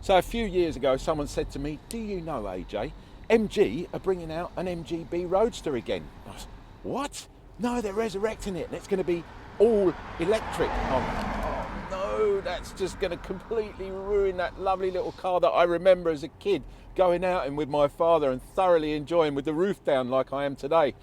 So a few years ago, someone said to me, do you know, AJ, MG are bringing out an MGB Roadster again? I was, what? No, they're resurrecting it and it's going to be all electric. Oh no, that's just going to completely ruin that lovely little car that I remember as a kid going out in with my father and thoroughly enjoying with the roof down like I am today.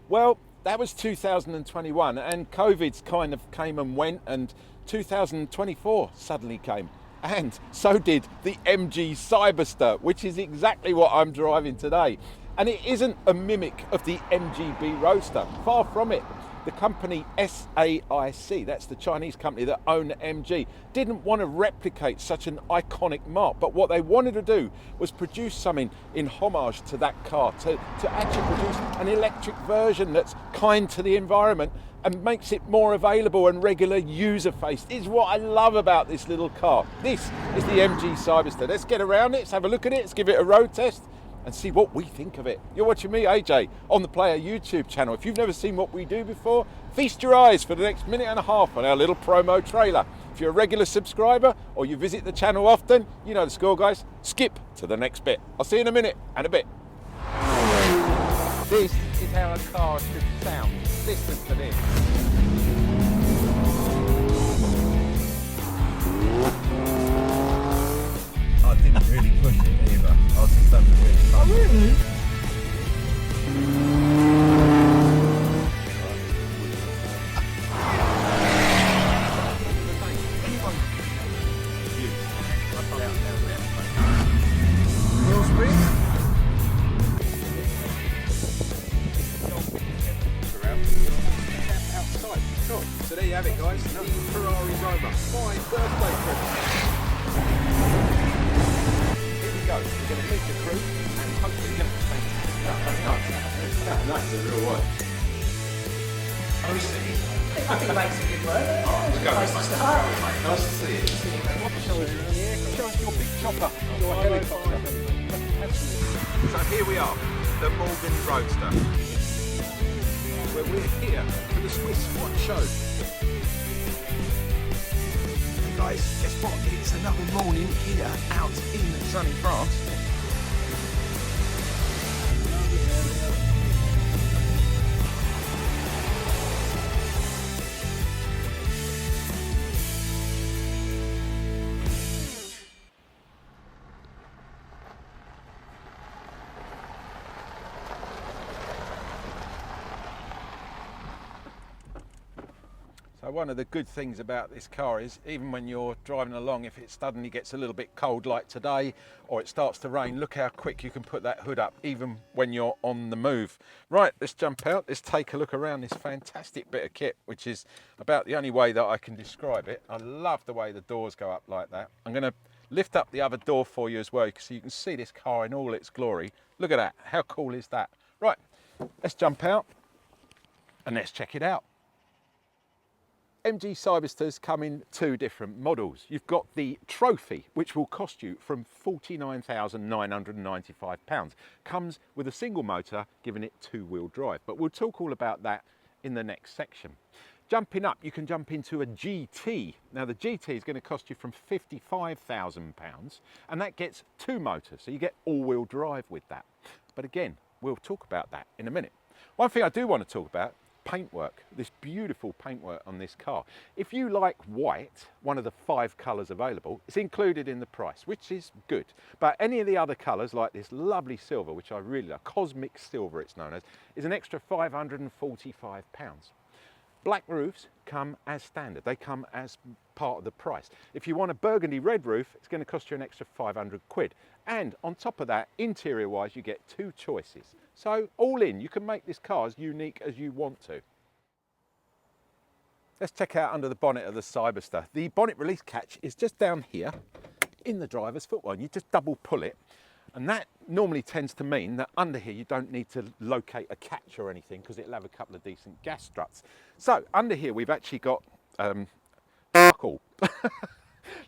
Well, that was 2021 and COVID kind of came and went, and 2024 suddenly came. And so did the MG Cyberster, which is exactly what I'm driving today. And it isn't a mimic of the MGB Roadster, far from it. The company SAIC, that's the Chinese company that own MG, didn't want to replicate such an iconic mark, but what they wanted to do was produce something in homage to that car, to actually produce an electric version that's kind to the environment and makes it more available and regular user-faced. Is what I love about this little car. This is the MG Cyberster. Let's get around it, let's have a look at it, let's give it a road test and see what we think of it. You're watching me, AJ, on the Player YouTube channel. If you've never seen what we do before, feast your eyes for the next minute and a half on our little promo trailer. If you're a regular subscriber or you visit the channel often, you know the score, guys. Skip to the next bit. I'll see you in a minute and a bit. This is how a car should sound. Listen to this. I didn't really push it either. I was just having a bit of fun. Oh, really? Wheel spin? Outside. Cool. So there you have it, guys. The Ferrari Roma. My birthday present. Go. We're going to meet the crew and hopefully get the thing. Nice, a real one. Oh, see. I think it makes a good work. Let's go. Nice to start. Nice to see you. Show us your big chopper, your helicopter. So here we are, the Morgan Roadster, where we're here for the Swiss Watch Show. Guys, guess what? It's another morning here out in sunny France. So one of the good things about this car is even when you're driving along, if it suddenly gets a little bit cold like today or it starts to rain, look how quick you can put that hood up even when you're on the move. Right, let's jump out, let's take a look around this fantastic bit of kit, which is about the only way that I can describe it. I love the way the doors go up like that. I'm going to lift up the other door for you as well so you can see this car in all its glory. Look at that, how cool is that? Right, let's jump out and let's check it out. MG Cybersters come in two different models. You've got the Trophy, which will cost you from £49,995. Comes with a single motor, giving it two-wheel drive. But we'll talk all about that in the next section. Jumping up, you can jump into a GT. Now the GT is going to cost you from £55,000, and that gets two motors, so you get all-wheel drive with that. But again, we'll talk about that in a minute. One thing I do want to talk about, paintwork, this beautiful paintwork on this car. If you like white, one of the 5 colours available, it's included in the price, which is good. But any of the other colours, like this lovely silver, which I really like, cosmic silver it's known as, is an extra £545. Black roofs come as standard, they come as part of the price. If you want a burgundy red roof, it's going to cost you an extra 500 quid. And on top of that, interior wise, you get 2 choices. So all in, you can make this car as unique as you want to. Let's check out under the bonnet of the Cyberster. The bonnet release catch is just down here in the driver's footwell. You just double pull it, and that normally tends to mean that under here you don't need to locate a catch or anything because it'll have a couple of decent gas struts. So under here we've actually got buckle.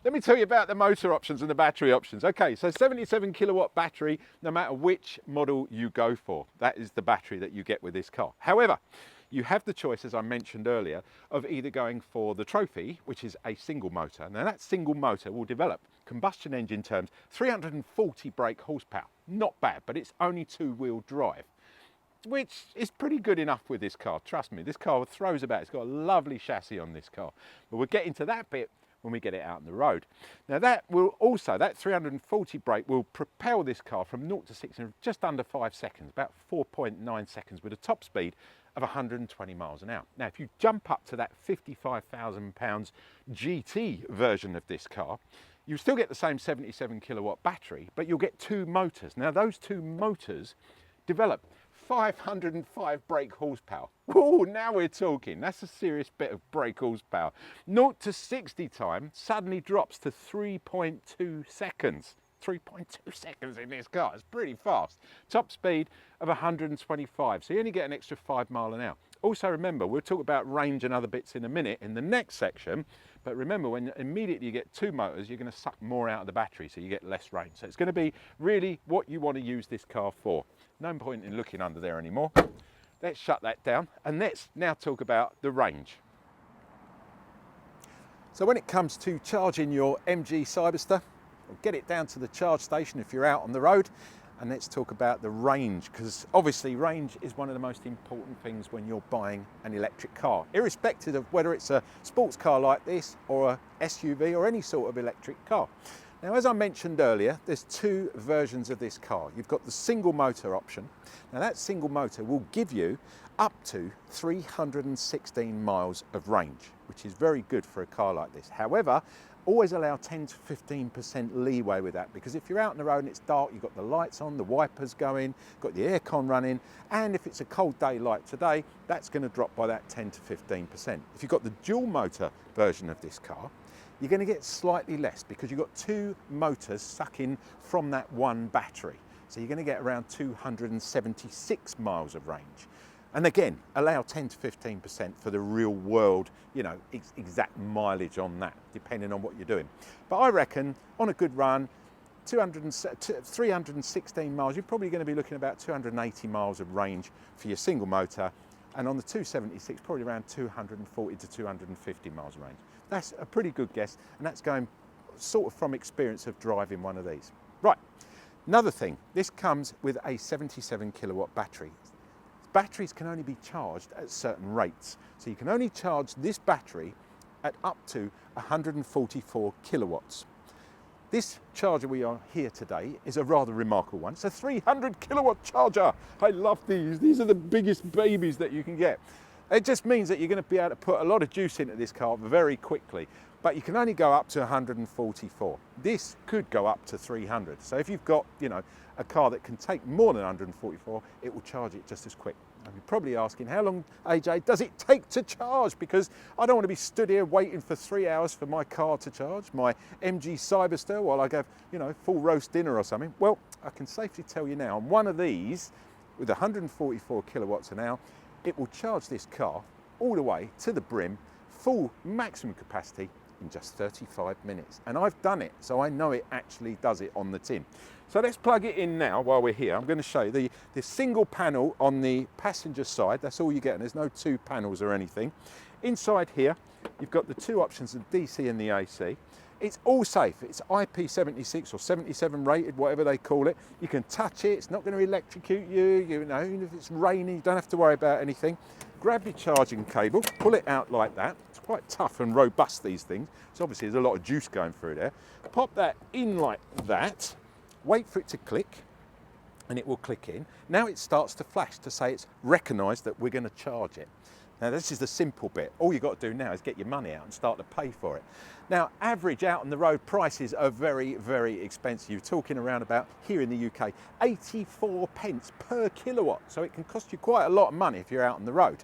Let me tell you about the motor options and the battery options. Okay, so 77 kilowatt battery, no matter which model you go for. That is the battery that you get with this car. However, you have the choice, as I mentioned earlier, of either going for the Trophy, which is a single motor. Now that single motor will develop combustion engine terms, 340 brake horsepower. Not bad, but it's only two-wheel drive, which is pretty good enough with this car. Trust me, this car throws about. It's got a lovely chassis on this car, but we'll get into that bit when we get it out on the road. Now that 340 brake will propel this car from 0 to 60 in just under 5 seconds, about 4.9 seconds, with a top speed of 120 miles an hour. Now if you jump up to that £55,000 GT version of this car, you still get the same 77 kilowatt battery, but you'll get two motors. Now those two motors develop 505 brake horsepower. Whoa, now we're talking. That's a serious bit of brake horsepower. 0 to 60 time suddenly drops to 3.2 seconds. 3.2 seconds in this car. It's pretty fast. Top speed of 125. So you only get an extra 5 miles an hour. Also remember, we'll talk about range and other bits in a minute in the next section. But remember, when immediately you get two motors, you're going to suck more out of the battery, so you get less range. So it's going to be really what you want to use this car for. No point in looking under there anymore. Let's shut that down and let's now talk about the range. So when it comes to charging your MG Cyberster, get it down to the charge station if you're out on the road, and let's talk about the range, because obviously range is one of the most important things when you're buying an electric car, irrespective of whether it's a sports car like this or a SUV or any sort of electric car. Now, as I mentioned earlier, there's two versions of this car. You've got the single motor option. Now that single motor will give you up to 316 miles of range, which is very good for a car like this. However, always allow 10 to 15% leeway with that, because if you're out on the road and it's dark, you've got the lights on, the wipers going, got the aircon running, and if it's a cold day like today, that's going to drop by that 10 to 15%. If you've got the dual motor version of this car, you're going to get slightly less, because you've got two motors sucking from that one battery. So you're going to get around 276 miles of range. And again, allow 10 to 15% for the real world, you know, exact mileage on that, depending on what you're doing. But I reckon on a good run, 316 miles, you're probably going to be looking at about 280 miles of range for your single motor. And on the 276, probably around 240 to 250 miles of range. That's a pretty good guess, and that's going sort of from experience of driving one of these. Right, another thing, this comes with a 77 kilowatt battery. Batteries can only be charged at certain rates. So you can only charge this battery at up to 144 kilowatts. This charger we are here today is a rather remarkable one. It's a 300 kilowatt charger. I love these. These are the biggest babies that you can get. It just means that you're going to be able to put a lot of juice into this car very quickly, but you can only go up to 144. This could go up to 300. So if you've got, you know, a car that can take more than 144, it will charge it just as quick. And you're probably asking, how long, AJ, does it take to charge? Because I don't want to be stood here waiting for 3 hours for my car to charge, my MG Cyberster, while I go, you know, full roast dinner or something. Well, I can safely tell you now, on one of these, with 144 kilowatts an hour, it will charge this car all the way to the brim, full maximum capacity, in just 35 minutes. And I've done it, so I know it actually does it on the tin. So let's plug it in now while we're here. I'm going to show you the single panel on the passenger side. That's all you get, and there's no two panels or anything. Inside here, you've got the two options, the DC and the AC. It's all safe. It's IP76 or 77 rated, whatever they call it. You can touch it. It's not going to electrocute you. You know, even if it's raining, you don't have to worry about anything. Grab your charging cable, pull it out like that. It's quite tough and robust, these things. So obviously there's a lot of juice going through there. Pop that in like that. Wait for it to click, and it will click in. Now it starts to flash to say it's recognised that we're going to charge it. Now this is the simple bit. All you've got to do now is get your money out and start to pay for it. Now, average out on the road prices are very, very expensive. You're talking around about, here in the UK, 84 pence per kilowatt. So it can cost you quite a lot of money if you're out on the road.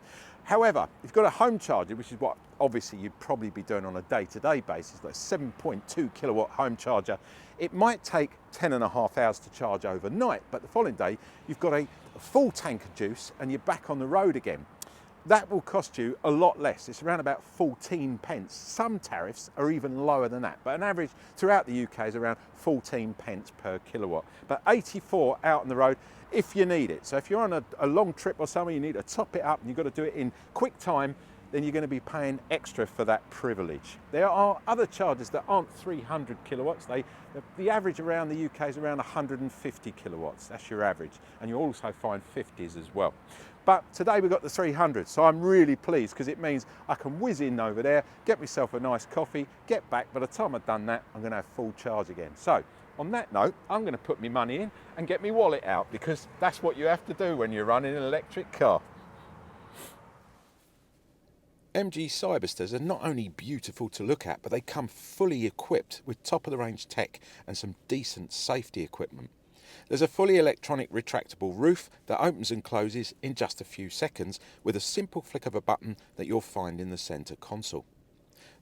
However, if you've got a home charger, which is what obviously you'd probably be doing on a day-to-day basis, like a 7.2 kilowatt home charger, it might take 10.5 hours to charge overnight, but the following day, you've got a full tank of juice and you're back on the road again. That will cost you a lot less. It's around about 14 pence. Some tariffs are even lower than that, but an average throughout the UK is around 14 pence per kilowatt. But 84 out on the road if you need it. So if you're on a long trip or somewhere, you need to top it up and you've got to do it in quick time, then you're going to be paying extra for that privilege. There are other chargers that aren't 300 kilowatts. The average around the UK is around 150 kilowatts. That's your average. And you'll also find 50s as well. But today we've got the 300, so I'm really pleased because it means I can whiz in over there, get myself a nice coffee, get back. By the time I've done that, I'm going to have full charge again. So on that note, I'm going to put my money in and get my wallet out, because that's what you have to do when you're running an electric car. MG Cybersters are not only beautiful to look at, but they come fully equipped with top-of-the-range tech and some decent safety equipment. There's a fully electronic retractable roof that opens and closes in just a few seconds with a simple flick of a button that you'll find in the centre console.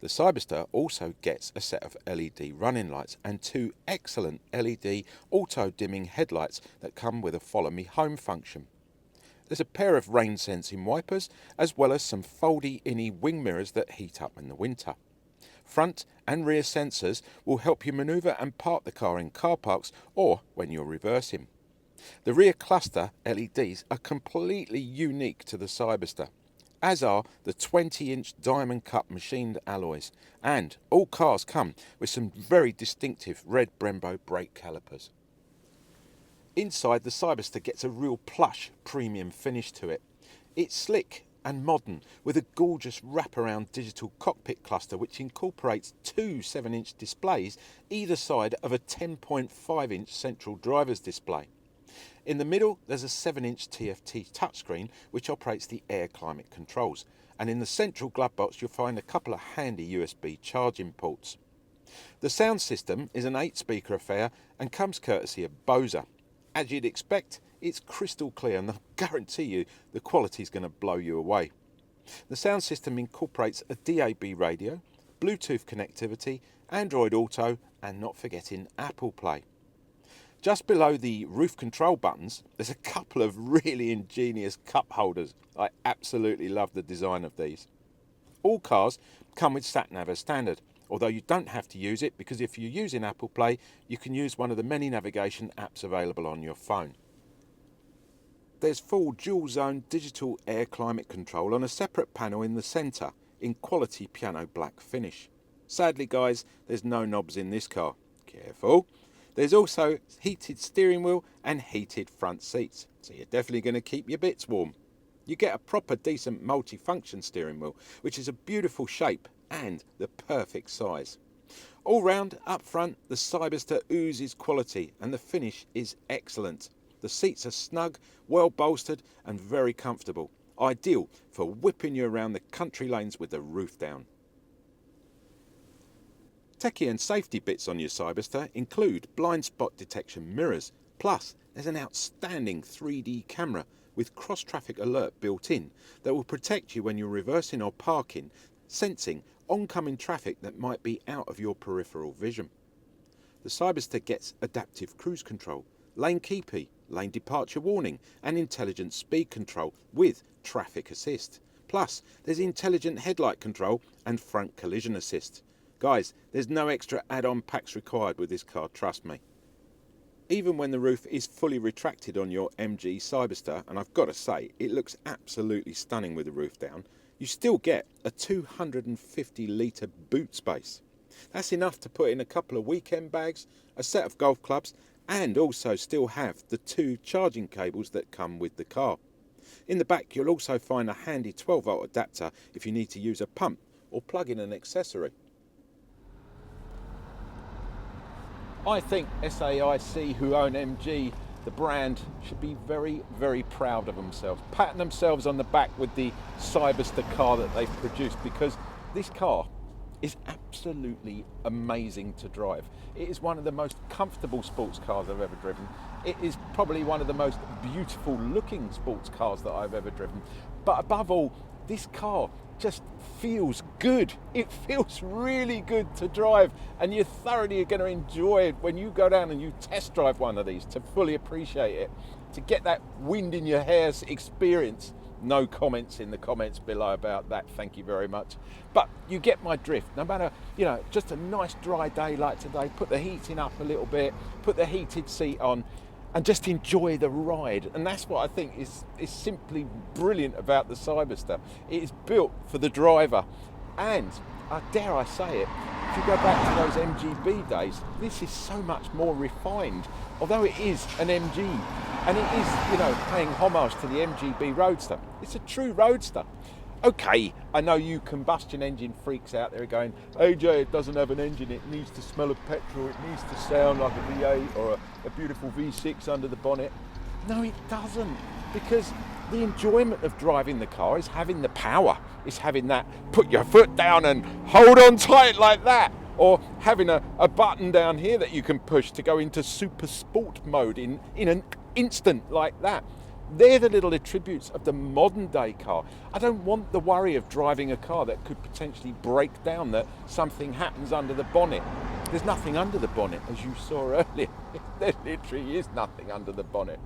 The Cyberster also gets a set of LED running lights and two excellent LED auto-dimming headlights that come with a follow me home function. There's a pair of rain sensing wipers as well as some foldy-inny wing mirrors that heat up in the winter. Front and rear sensors will help you manoeuvre and park the car in car parks or when you're reversing. The rear cluster LEDs are completely unique to the Cyberster, as are the 20-inch diamond cut machined alloys, and all cars come with some very distinctive red Brembo brake calipers. Inside, the Cyberster gets a real plush premium finish to it. It's slick and modern with a gorgeous wraparound digital cockpit cluster which incorporates two 7-inch displays either side of a 10.5-inch central driver's display. In the middle there's a 7-inch TFT touchscreen which operates the air climate controls, and in the central glove box you'll find a couple of handy USB charging ports. The sound system is an 8-speaker affair and comes courtesy of Bose. As you'd expect, it's crystal clear, and I guarantee you the quality is going to blow you away. The sound system incorporates a DAB radio, Bluetooth connectivity, Android Auto, and not forgetting Apple Play. Just below the roof control buttons, there's a couple of really ingenious cup holders. I absolutely love the design of these. All cars come with SatNav as standard, although you don't have to use it, because if you're using Apple Play, you can use one of the many navigation apps available on your phone. There's full dual zone digital air climate control on a separate panel in the centre in quality piano black finish. Sadly guys, there's no knobs in this car. Careful. There's also heated steering wheel and heated front seats, so you're definitely going to keep your bits warm. You get a proper decent multi-function steering wheel, which is a beautiful shape and the perfect size. All round, up front, the Cyberster oozes quality and the finish is excellent. The seats are snug, well bolstered and very comfortable, ideal for whipping you around the country lanes with the roof down. Techie and safety bits on your Cyberster include blind spot detection mirrors, plus there's an outstanding 3D camera with cross-traffic alert built in that will protect you when you're reversing or parking, sensing oncoming traffic that might be out of your peripheral vision. The Cyberster gets adaptive cruise control, lane keepy, lane departure warning and intelligent speed control with traffic assist. Plus there's intelligent headlight control and front collision assist. Guys, there's no extra add-on packs required with this car, trust me. Even when the roof is fully retracted on your MG Cyberster, and I've got to say, it looks absolutely stunning with the roof down, you still get a 250 litre boot space. That's enough to put in a couple of weekend bags, a set of golf clubs, and also still have the two charging cables that come with the car. In the back you'll also find a handy 12-volt adapter if you need to use a pump or plug in an accessory. I think SAIC, who own MG, the brand, should be very, very proud of themselves, patting themselves on the back with the Cyberster car that they've produced, because this car is absolutely amazing to drive. It is one of the most comfortable sports cars I've ever driven. It is probably one of the most beautiful looking sports cars that I've ever driven. But above all, this car just feels good. It feels really good to drive, and you're thoroughly going to enjoy it when you go down and you test drive one of these to fully appreciate it, to get that wind in your hairs experience. No comments in the comments below about that, thank you very much. But you get my drift. No matter, just a nice dry day like today, put the heating up a little bit, put the heated seat on, and just enjoy the ride. And that's what I think is simply brilliant about the Cyberster. It is built for the driver, and dare I say it, if you go back to those MGB days, this is so much more refined. Although it is an MG, and it is, you know, paying homage to the MGB Roadster, it's a true roadster. Okay, I know you combustion engine freaks out there are going, AJ, it doesn't have an engine, it needs to smell of petrol, it needs to sound like a V8 or a beautiful V6 under the bonnet. No, it doesn't, because the enjoyment of driving the car is having the power, is having that put your foot down and hold on tight like that, or having a button down here that you can push to go into super sport mode in an instant like that. They're the little attributes of the modern day car. I don't want the worry of driving a car that could potentially break down, that something happens under the bonnet. There's nothing under the bonnet, as you saw earlier. There literally is nothing under the bonnet.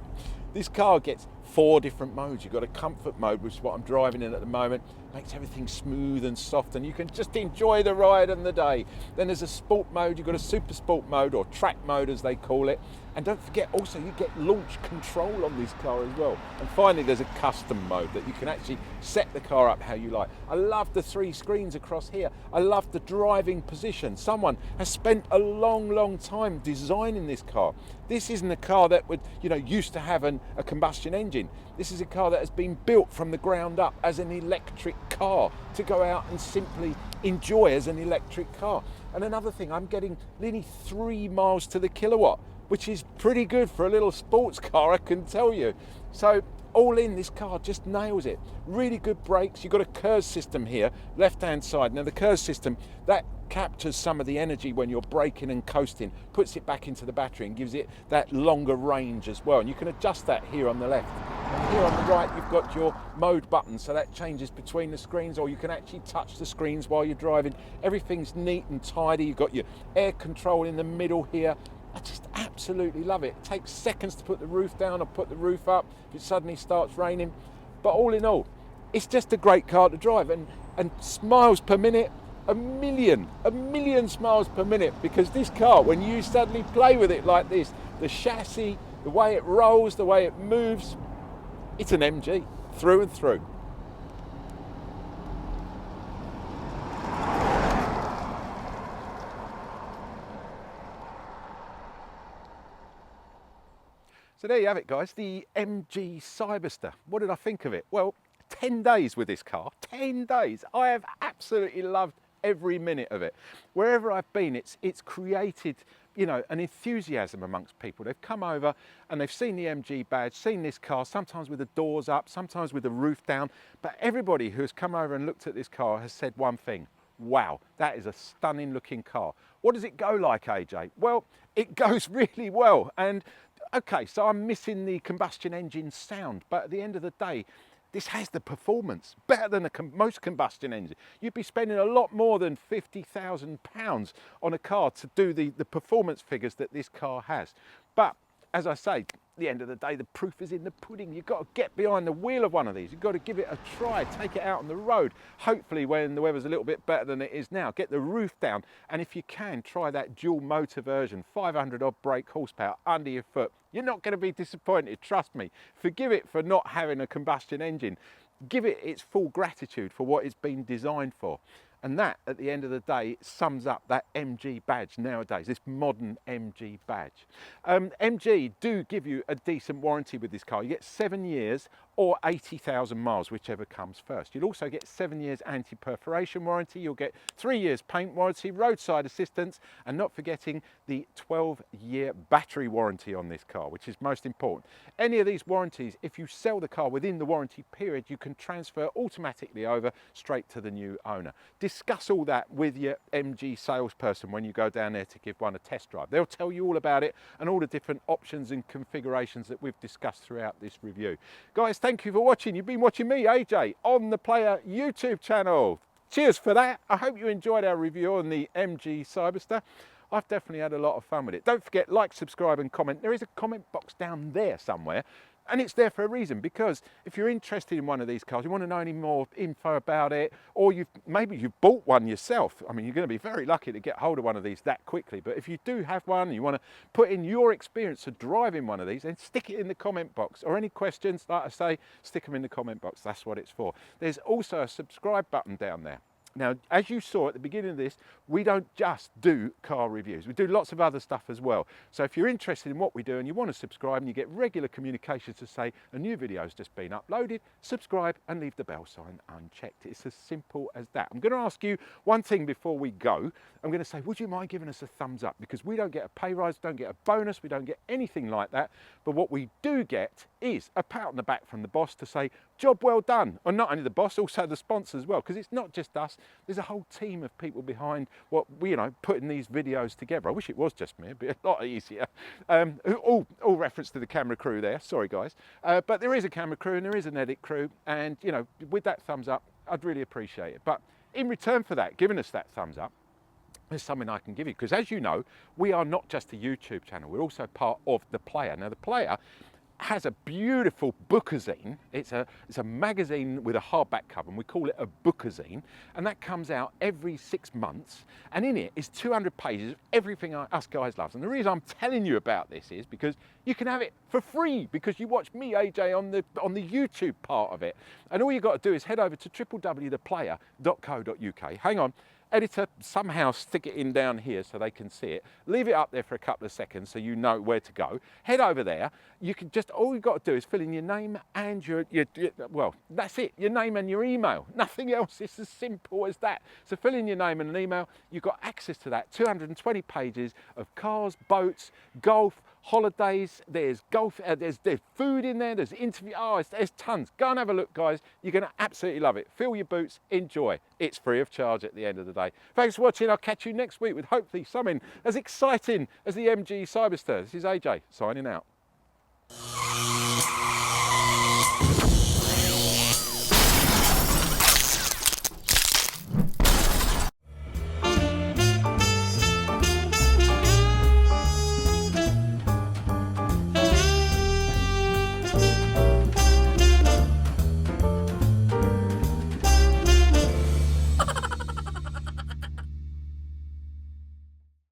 This car gets 4 different modes. You've got a comfort mode, which is what I'm driving in at the moment. Makes everything smooth and soft, and you can just enjoy the ride and the day. Then there's a sport mode. You've got a super sport mode, or track mode as they call it. And don't forget, also, you get launch control on this car as well. And finally, there's a custom mode that you can actually set the car up how you like. I love the 3 screens across here. I love the driving position. Someone has spent a long time designing this car. This isn't a car that would, you know, used to have a combustion engine. This is a car that has been built from the ground up as an electric car to go out and simply enjoy as an electric car. And another thing, I'm getting nearly 3 miles to the kilowatt, which is pretty good for a little sports car, I can tell you. So all in, this car just nails it. Really good brakes. You've got a kerb system here, left-hand side. Now the kerb system, that captures some of the energy when you're braking and coasting, puts it back into the battery and gives it that longer range as well. And you can adjust that here on the left. And here on the right, you've got your mode button, so that changes between the screens, or you can actually touch the screens while you're driving. Everything's neat and tidy. You've got your air control in the middle here. I just absolutely love it. It takes seconds to put the roof down or put the roof up if it suddenly starts raining. But all in all, it's just a great car to drive. And miles per minute, a million miles per minute, because this car, when you suddenly play with it like this, the chassis, the way it rolls, the way it moves, it's an MG through and through. So there you have it, guys, the MG Cyberster. What did I think of it? Well, 10 days with this car, 10 days. I have absolutely loved every minute of it. Wherever I've been, it's created, you know, an enthusiasm amongst people. They've come over and they've seen the MG badge, seen this car, sometimes with the doors up, sometimes with the roof down. But everybody who has come over and looked at this car has said one thing: wow, that is a stunning looking car. What does it go like, AJ? Well, it goes really well. And okay, so I'm missing the combustion engine sound, but at the end of the day, this has the performance, better than most combustion engines. You'd be spending a lot more than £50,000 on a car to do the performance figures that this car has. But as I say, at the end of the day, the proof is in the pudding. You've got to get behind the wheel of one of these. You've got to give it a try, take it out on the road. Hopefully when the weather's a little bit better than it is now, get the roof down. And if you can, try that dual motor version, 500 odd brake horsepower under your foot. You're not going to be disappointed, trust me. Forgive it for not having a combustion engine. Give it its full gratitude for what it's been designed for. And that, at the end of the day, sums up that MG badge nowadays, this modern MG badge. MG do give you a decent warranty with this car. You get 7 years or 80,000 miles, whichever comes first. You'll also get 7 years anti-perforation warranty. You'll get 3 years paint warranty, roadside assistance, and not forgetting the 12-year battery warranty on this car, which is most important. Any of these warranties, if you sell the car within the warranty period, you can transfer automatically over straight to the new owner. Discuss all that with your MG salesperson when you go down there to give one a test drive. They'll tell you all about it and all the different options and configurations that we've discussed throughout this review. Guys, thank you for watching. You've been watching me, AJ, on the Player YouTube channel. Cheers for that. I hope you enjoyed our review on the MG Cyberster. I've definitely had a lot of fun with it. Don't forget, like, subscribe and comment. There is a comment box down there somewhere. And it's there for a reason, because if you're interested in one of these cars, you want to know any more info about it, or maybe you've bought one yourself. I mean, you're going to be very lucky to get hold of one of these that quickly. But if you do have one and you want to put in your experience of driving one of these, then stick it in the comment box. Or any questions, like I say, stick them in the comment box. That's what it's for. There's also a subscribe button down there. Now, as you saw at the beginning of this, we don't just do car reviews. We do lots of other stuff as well. So if you're interested in what we do and you want to subscribe and you get regular communications to say a new video has just been uploaded, subscribe and leave the bell sign unchecked. It's as simple as that. I'm going to ask you one thing before we go. I'm going to say, would you mind giving us a thumbs up? Because we don't get a pay rise, don't get a bonus, we don't get anything like that. But what we do get is a pat on the back from the boss to say, job well done. Or not only the boss, also the sponsors as well, because it's not just us. There's a whole team of people behind what we, putting these videos together. I wish it was just me, it'd be a lot easier. All reference to the camera crew there, sorry guys. But there is a camera crew and there is an edit crew, and with that thumbs up, I'd really appreciate it. But in return for that, giving us that thumbs up, there's something I can give you, because as you know, we are not just a YouTube channel, we're also part of The Player. Now The Player has a beautiful bookazine. It's a magazine with a hardback cover, and we call it a bookazine, and that comes out every 6 months, and in it is 200 pages of everything us guys love. And the reason I'm telling you about this is because you can have it for free, because you watch me, AJ, on the YouTube part of it, and all you got to do is head over to www.theplayer.co.uk. Hang on, editor, somehow stick it in down here so they can see it. Leave it up there for a couple of seconds so you know where to go. Head over there. You can all you've got to do is fill in your name and well, that's it, your name and your email. Nothing else. It's as simple as that. So fill in your name and an email. You've got access to that 220 pages of cars, boats, golf, holidays. There's golf, there's food in there, there's interview, there's tons. Go and have a look, guys. You're going to absolutely love it. Fill your boots, enjoy. It's free of charge at the end of the day. Thanks for watching. I'll catch you next week with hopefully something as exciting as the MG Cyberster. This is AJ signing out.